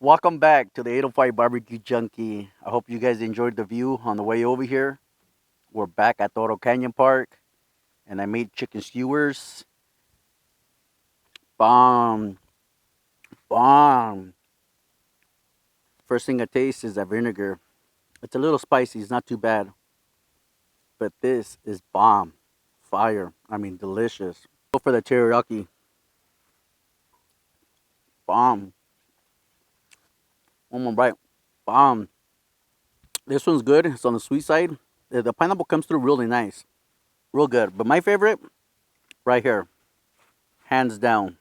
Welcome back to the 805 Barbecue Junkie. I hope you guys enjoyed the view on the way over here. We're back at Toro Canyon Park, and I made chicken skewers. Bomb, bomb. First thing I taste is that vinegar. It's a little spicy, it's not too bad. But this is bomb. Fire. I mean, delicious. Go for the teriyaki. Bomb. One more bite. Bomb. This one's good. It's on the sweet side. The pineapple comes through really nice. Real good. But my favorite, right here. Hands down.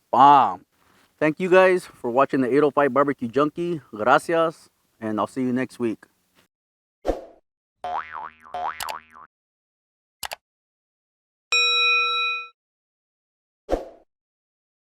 Bomb. Thank you guys for watching the 805 Barbecue Junkie. Gracias. And I'll see you next week.